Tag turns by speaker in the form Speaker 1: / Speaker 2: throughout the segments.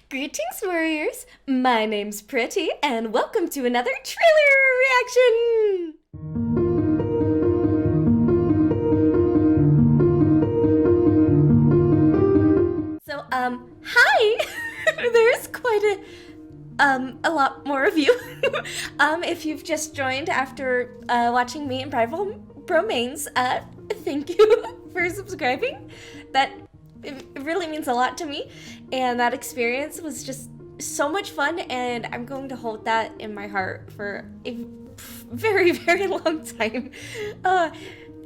Speaker 1: Greetings, warriors! My name's Pretty, and welcome to another trailer reaction! So, hi! There's quite a lot more of you. If you've just joined after, watching me and Bromains, thank you for subscribing. It really means a lot to me, and that experience was just so much fun, and I'm going to hold that in my heart for a very, very long time.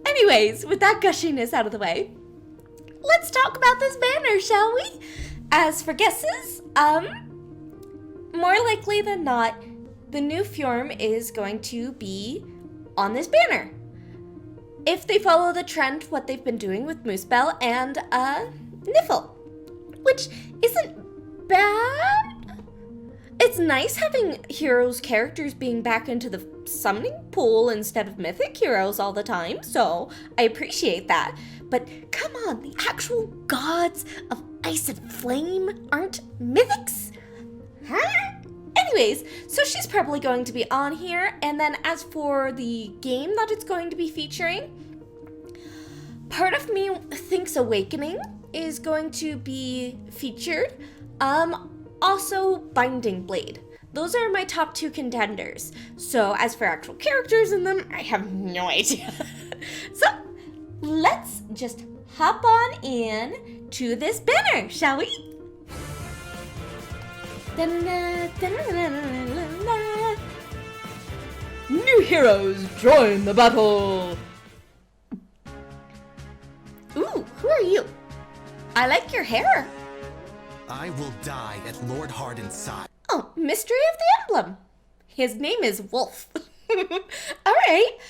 Speaker 1: Anyways, with that gushiness out of the way, let's talk about this banner, shall we? As for guesses, more likely than not, the new FJORM is going to be on this banner. If they follow the trend, what they've been doing with Moosebell and, Niffle, which isn't bad. It's nice having heroes' characters being back into the summoning pool instead of mythic heroes all the time, so I appreciate that. But come on, the actual gods of ice and flame aren't mythics? Huh? Anyways, so she's probably going to be on here, and then as for the game that it's going to be featuring, part of me thinks Awakening is going to be featured. Also Binding Blade. Those are my top two contenders. So as for actual characters in them, I have no idea. So let's just hop on in to this banner, shall we? New heroes join the battle! Ooh, who are you? I like your hair.
Speaker 2: I will die at Lord Harden's side.
Speaker 1: Oh, Mystery of the Emblem. His name is Wolf. Alright,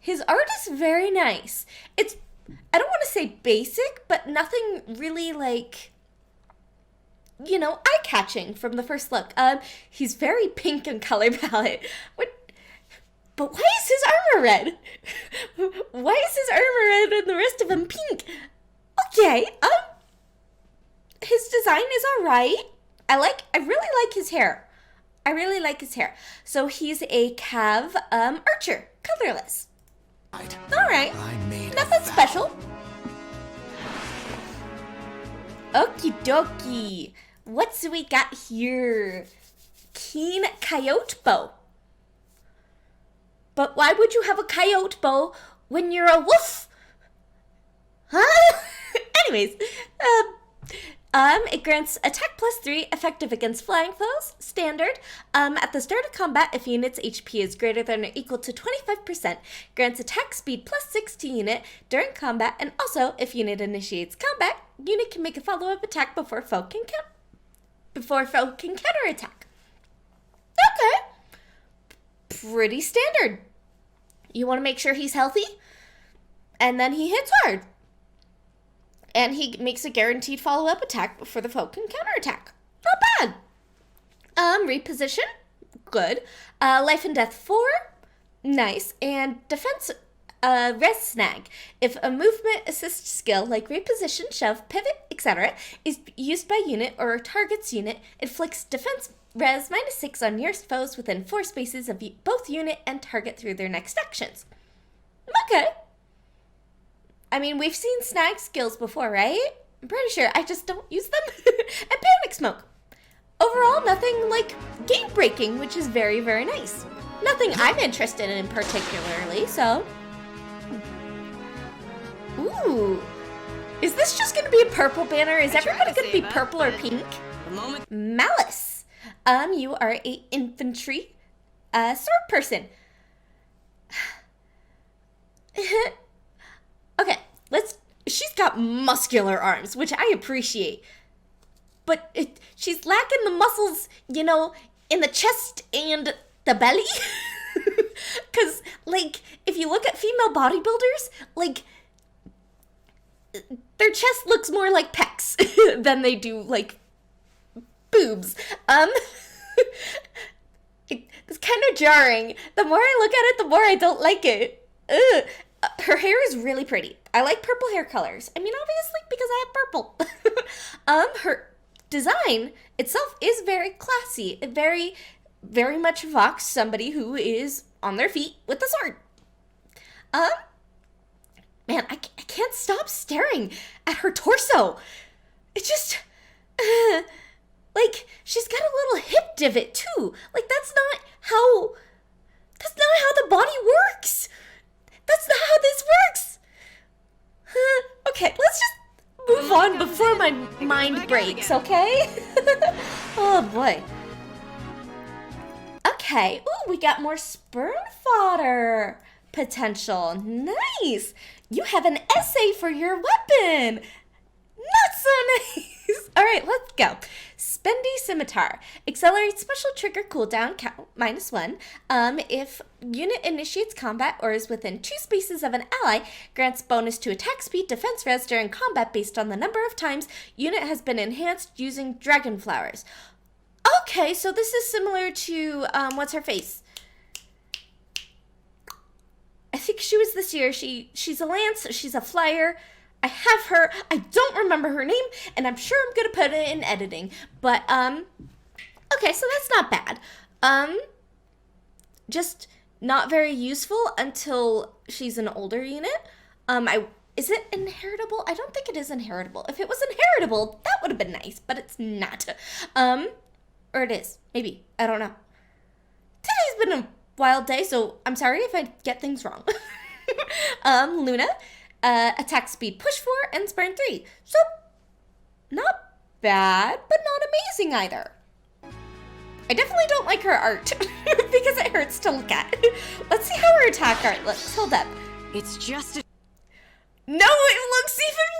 Speaker 1: his art is very nice. It's, I don't want to say basic, but nothing really like, you know, eye-catching from the first look. He's very pink in color palette. But why is his armor red? Why is his armor red and the rest of him pink? Okay, his design is alright. I really like his hair. I really like his hair. So he's a Cav, archer, colorless. Alright, nothing special. Okie dokie. What's we got here? Keen Coyote Bow. But why would you have a coyote bow when you're a wolf? Huh? Anyways, it grants attack +3, effective against flying foes, standard. At the start of combat, if unit's HP is greater than or equal to 25%, grants attack speed +6 to unit during combat, and also, if unit initiates combat, unit can make a follow-up attack before foe can counterattack. Okay. Pretty standard. You want to make sure he's healthy, and then he hits hard. And he makes a guaranteed follow-up attack before the foe can counterattack. Not bad. Reposition, good. Life and Death 4, nice. And defense, res snag. If a movement assist skill like reposition, shove, pivot, etc. is used by unit or target's unit, inflicts defense res -6 on nearest foes within 4 spaces of both unit and target through their next actions. Okay. I mean, we've seen snag skills before, right? I'm pretty sure. I just don't use them. And Panic Smoke. Overall, nothing like game-breaking, which is very, very nice. Nothing I'm interested in particularly, so. Ooh. Is this just going to be a purple banner? Is everybody going to be purple or pink? Malice. You are a infantry sword person. Okay, she's got muscular arms, which I appreciate. But she's lacking the muscles, you know, in the chest and the belly. Because, like, if you look at female bodybuilders, like, their chest looks more like pecs than they do, like, boobs. It's kind of jarring. The more I look at it, the more I don't like it. Ugh. Her hair is really pretty. I like purple hair colors. I mean, obviously, because I have purple. design itself is very classy. It very much evokes somebody who is on their feet with a sword. Man, I can't stop staring at her torso. It just, like, she's got a little hip divot too. Like, that's not how the body works. That's not how this works. Okay, let's just move on before my mind breaks, okay? Oh boy. Okay, ooh, we got more sperm fodder potential. Nice. You have an essay for your weapon. Not so nice. All right, let's go. Spendy Scimitar. Accelerates special trigger cooldown count -1. If unit initiates combat or is within 2 spaces of an ally, grants bonus to attack speed, defense res during combat based on the number of times unit has been enhanced using dragon flowers. Okay, so this is similar to, what's her face? I think she was this year. She's a lance, she's a flyer. I have her. I don't remember her name, and I'm sure I'm gonna put it in editing. But, okay, so that's not bad. Just not very useful until she's an older unit. Is it inheritable? I don't think it is inheritable. If it was inheritable, that would have been nice, but it's not. Or it is. Maybe. I don't know. Today's been a wild day, so I'm sorry if I get things wrong. Luna, attack speed push 4 and spurn 3. So, not bad, but not amazing either. I definitely don't like her art because it hurts to look at. Let's see how her attack art looks. Hold up.
Speaker 3: It's just a...
Speaker 1: No, it looks even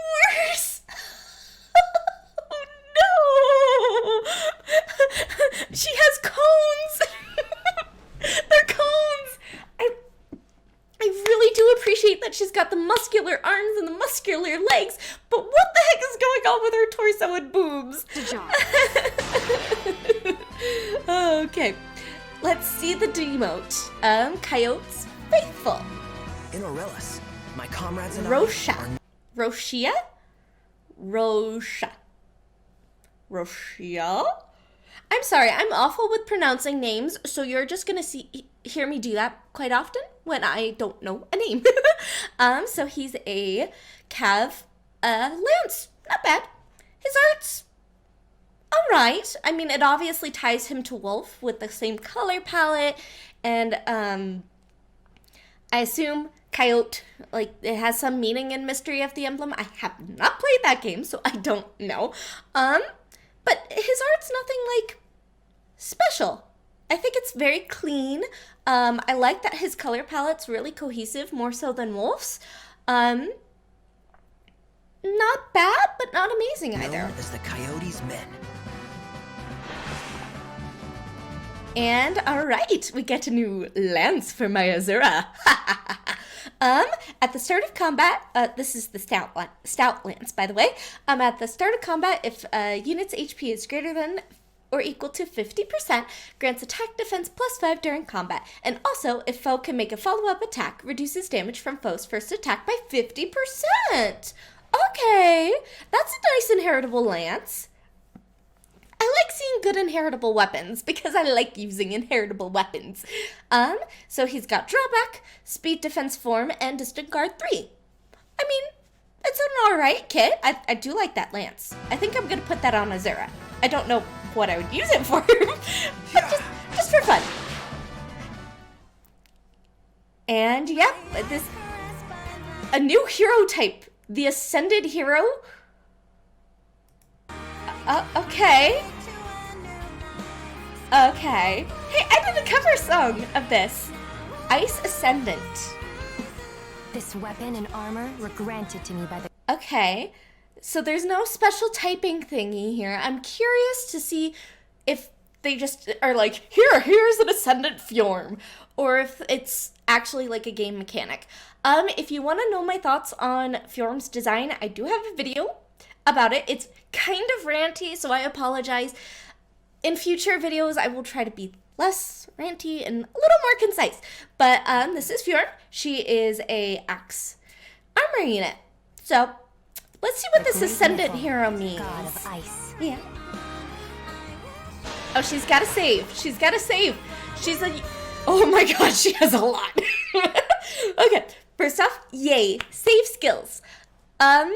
Speaker 1: worse. Oh no! She has cones. They're cones. I really do appreciate that she's got the muscular arms and the muscular legs, but what the heck is going on with her torso and boobs?
Speaker 3: Good job.
Speaker 1: Okay, let's see the demote. Coyote's Faithful.
Speaker 2: In Aurelis, my comrades and
Speaker 1: Rosha.
Speaker 2: I are
Speaker 1: Roshia? Rosha. Roshia? I'm sorry, I'm awful with pronouncing names, so you're just gonna hear me do that quite often when I don't know a name. So he's a Cav Lance. Not bad. His art's alright. I mean, it obviously ties him to Wolf with the same color palette, and I assume Coyote, like, it has some meaning in Mystery of the Emblem. I have not played that game, so I don't know. But his art's nothing, like, special. I think it's very clean. I like that his color palette's really cohesive, more so than Wolf's. Not bad, but not amazing either.
Speaker 2: known as the Coyote's Men.
Speaker 1: And alright, we get a new lance for my Azura. At the start of combat, this is the stout lance, by the way. At the start of combat, if unit's HP is greater than or equal to 50%, grants attack defense +5 during combat. And also, if foe can make a follow-up attack, reduces damage from foe's first attack by 50%. Okay, that's a nice inheritable lance. I like seeing good inheritable weapons because I like using inheritable weapons. So he's got drawback, speed, defense, form, and distant guard 3. I mean, it's an alright kit. I do like that lance. I think I'm gonna put that on Azura. I don't know what I would use it for, but just for fun. And yep, a new hero type, the Ascended Hero. Okay. Okay. Hey, I did a cover song of this. Ice Ascendant.
Speaker 3: This weapon and armor were granted to me by the...
Speaker 1: Okay. So there's no special typing thingy here. I'm curious to see if they just are like, here's an Ascendant FJORM. Or if it's actually like a game mechanic. If you want to know my thoughts on FJORM's design, I do have a video about it. It's kind of ranty, so I apologize. In future videos, I will try to be less ranty and a little more concise. But this is FJORM. She is a axe armor unit. So let's see what this Ascendant hero means.
Speaker 3: God of ice.
Speaker 1: Yeah. Oh, she's got to save. She's got to save. She's a... Oh my god, she has a lot. Okay, first off, yay. Save skills. I'm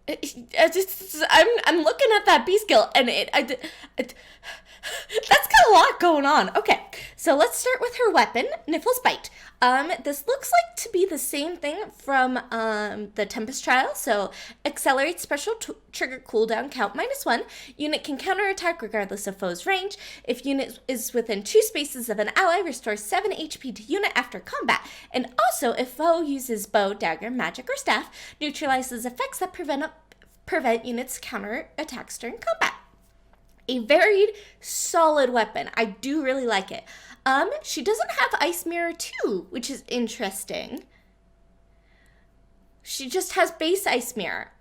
Speaker 1: looking at that B skill, and that's got a lot going on. Okay, so let's start with her weapon, Niffle's Bite. This looks like to be the same thing from the Tempest trial. So accelerate special trigger cooldown count -1. Unit can counterattack regardless of foe's range. If unit is within 2 spaces of an ally, restores 7 HP to unit after combat. And also, if foe uses bow, dagger, magic, or staff, neutralizes effects that prevent units' counterattacks during combat. A very solid weapon. I do really like it. She doesn't have Ice Mirror 2, which is interesting. She just has base Ice Mirror.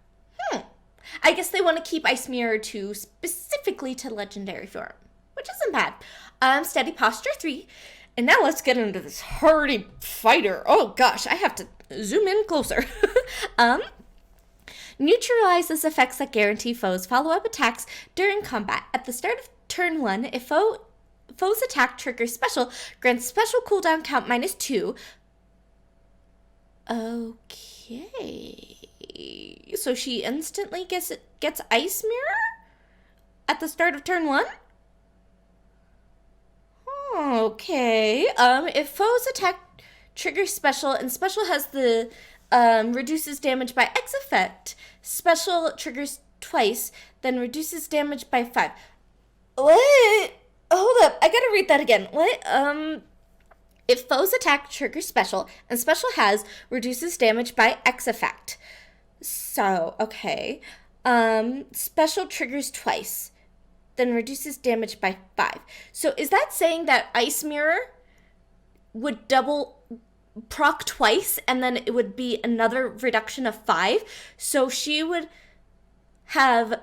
Speaker 1: I guess they want to keep Ice Mirror 2 specifically to Legendary form, which isn't bad. Steady Posture 3. And now let's get into this hardy fighter. Oh gosh, I have to zoom in closer. Neutralizes effects that guarantee foes follow-up attacks during combat. At the start of turn 1, if foe's attack triggers special, grants special cooldown count -2. Okay. So she instantly gets Ice Mirror at the start of turn 1? Okay. If foe's attack triggers special, and special has the reduces damage by X effect, special triggers twice, then reduces damage by 5. What? Hold up, I gotta read that again. What? If foe's attack triggers special, and special has reduces damage by X effect. So, okay. Special triggers twice, then reduces damage by 5. So is that saying that Ice Mirror would double proc twice, and then it would be another reduction of 5? So she would have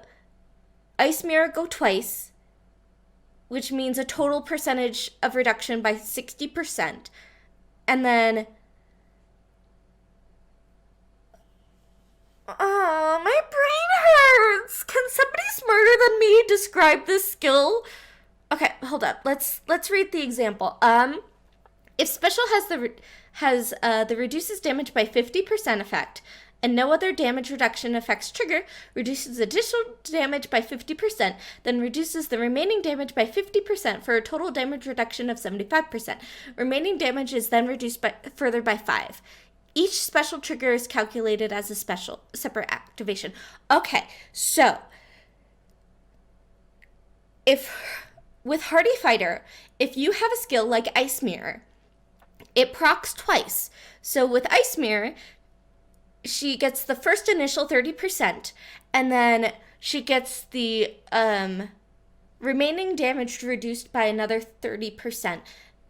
Speaker 1: Ice Mirror go twice, which means a total percentage of reduction by 60%. And then... Oh, my brain hurts! Can somebody smarter than me describe this skill? Okay, hold up. Let's read the example. If special has the reduces damage by 50% effect, and no other damage reduction effects trigger, reduces additional damage by 50%, then reduces the remaining damage by 50% for a total damage reduction of 75%. Remaining damage is then reduced further by 5. Each special trigger is calculated as a separate activation. Okay, so with Hardy Fighter, if you have a skill like Ice Mirror, it procs twice. So with Ice Mirror, she gets the first initial 30%, and then she gets the remaining damage reduced by another 30%.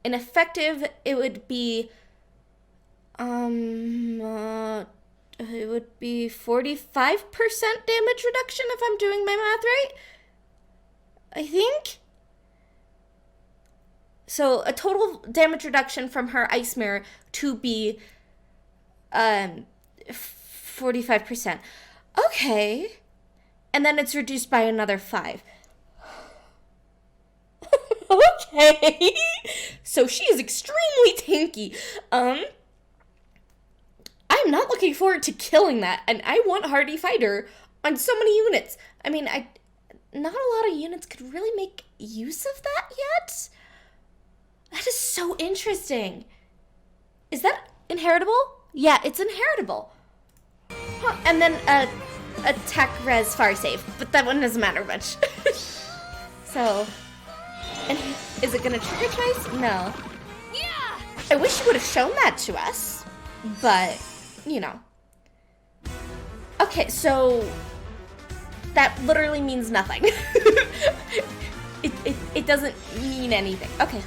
Speaker 1: In effective, it would be 45% damage reduction, if I'm doing my math right, I think. So a total damage reduction from her Ice Mirror to be 45%. Okay. And then it's reduced by another 5. Okay. So she is extremely tanky. I'm not looking forward to killing that, and I want Hardy Fighter on so many units. I mean, not a lot of units could really make use of that yet. That is so interesting. Is that inheritable? Yeah, it's inheritable. Huh. And then attack res fire save, but that one doesn't matter much. So, and is it gonna trigger twice? No. Yeah. I wish you would have shown that to us, but you know. Okay, so that literally means nothing. It doesn't mean anything. Okay,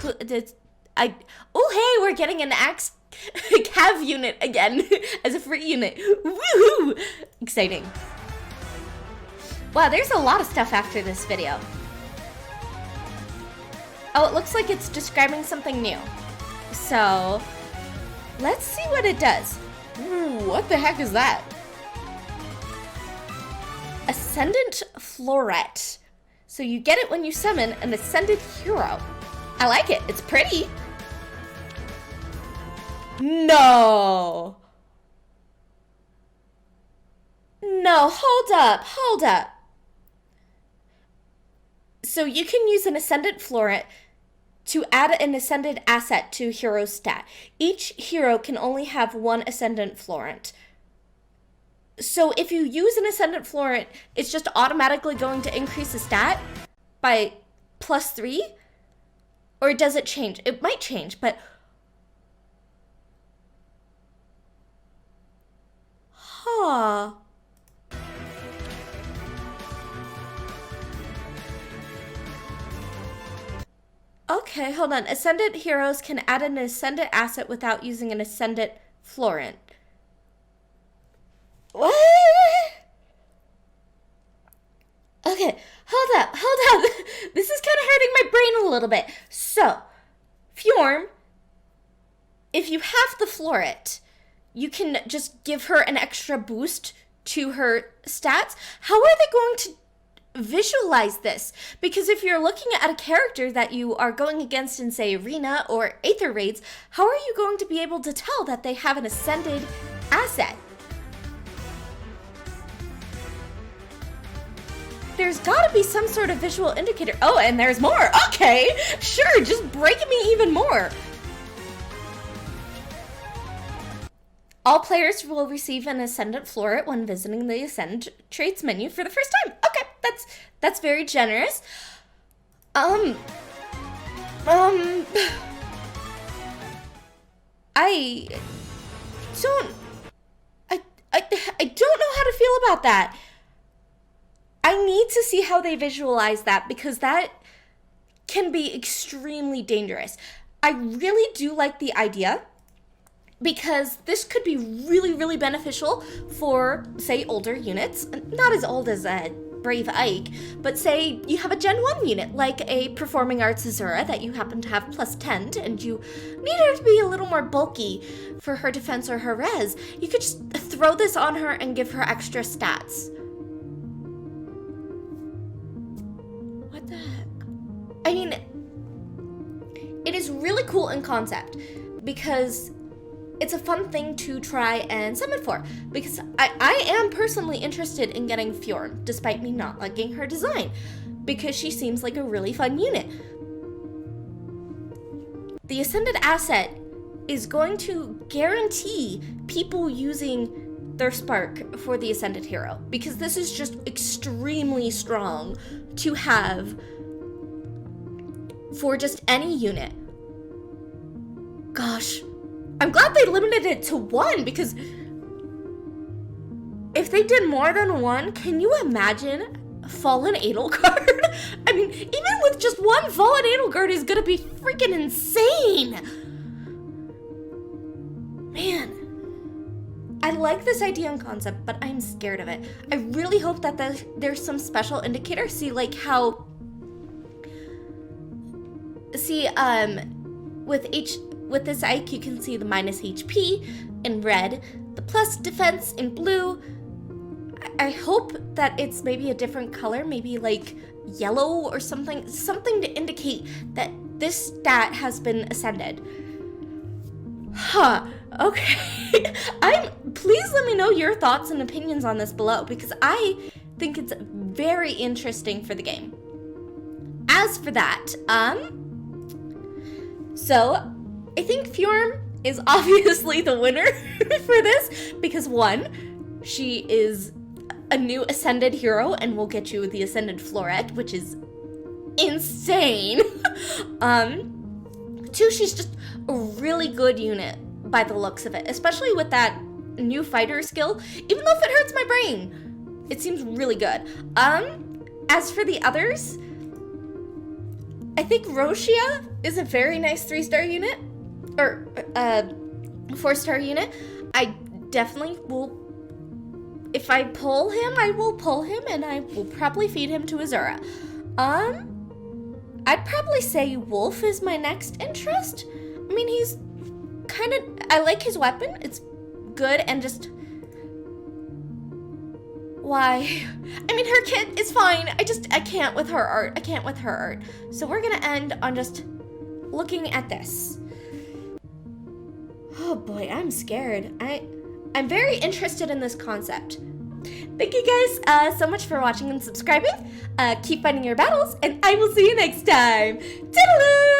Speaker 1: oh hey, we're getting an Axe Cav unit again as a free unit. Woohoo! Exciting. Wow, there's a lot of stuff after this video. Oh, it looks like it's describing something new. So, let's see what it does. Ooh, what the heck is that? Ascendant Floret. So you get it when you summon an Ascended Hero. I like it. It's pretty. No. No, hold up. So you can use an Ascendant Floret to add an Ascended asset to a hero's stat. Each hero can only have one Ascendant Floret. So if you use an Ascendant Floret, it's just automatically going to increase the stat by +3? Or does it change? It might change, but... Huh. Okay, hold on. Ascendant heroes can add an Ascendant asset without using an Ascendant Floret. What? Okay, hold up. This is kind of hurting my brain a little bit. So, FJORM, if you have the Floret, you can just give her an extra boost to her stats. How are they going to visualize this? Because if you're looking at a character that you are going against in, say, Arena or Aether Raids, how are you going to be able to tell that they have an Ascended asset? There's gotta be some sort of visual indicator. Oh, and there's more. Okay, sure, just break me even more. All players will receive an Ascendant Floret when visiting the Ascend traits menu for the first time. Okay, that's very generous. I don't know how to feel about that. I need to see how they visualize that, because that can be extremely dangerous. I really do like the idea, because this could be really, really beneficial for, say, older units. Not as old as Brave Ike, but say you have a Gen 1 unit, like a Performing Arts Azura that you happen to have +10, and you need her to be a little more bulky for her defense or her res. You could just throw this on her and give her extra stats. What the heck? I mean, it is really cool in concept, because it's a fun thing to try and summon for, because I am personally interested in getting FJORM, despite me not liking her design, because she seems like a really fun unit. The Ascended asset is going to guarantee people using their Spark for the Ascended hero, because this is just extremely strong to have for just any unit. Gosh. I'm glad they limited it to 1, because if they did more than 1, can you imagine Fallen Edelgard? I mean, even with just 1 Fallen Edelgard is gonna be freaking insane. Man, I like this idea and concept, but I'm scared of it. I really hope that there's some special indicator. See, like how, with this Ike, you can see the -HP in red, the plus defense in blue. I hope that it's maybe a different color, maybe like yellow or something to indicate that this stat has been ascended. Huh, okay. Please let me know your thoughts and opinions on this below, because I think it's very interesting for the game. As for that, so I think FJORM is obviously the winner for this, because 1, she is a new Ascended hero and will get you the Ascended Floret, which is insane. 2, she's just a really good unit by the looks of it, especially with that new fighter skill. Even though if it hurts my brain, it seems really good. As for the others, I think Roshia is a very nice 3-star unit. Or 4-star unit. I definitely will, if I pull him, I will pull him, and I will probably feed him to Azura. I'd probably say Wolf is my next interest. I mean, he's kind of, I like his weapon. It's good, and just, why? I mean, her kit is fine. I can't with her art. I can't with her art. So we're gonna end on just looking at this. Oh boy, I'm scared. I'm very interested in this concept. Thank you guys so much for watching and subscribing. Keep fighting your battles, and I will see you next time. Toodaloo!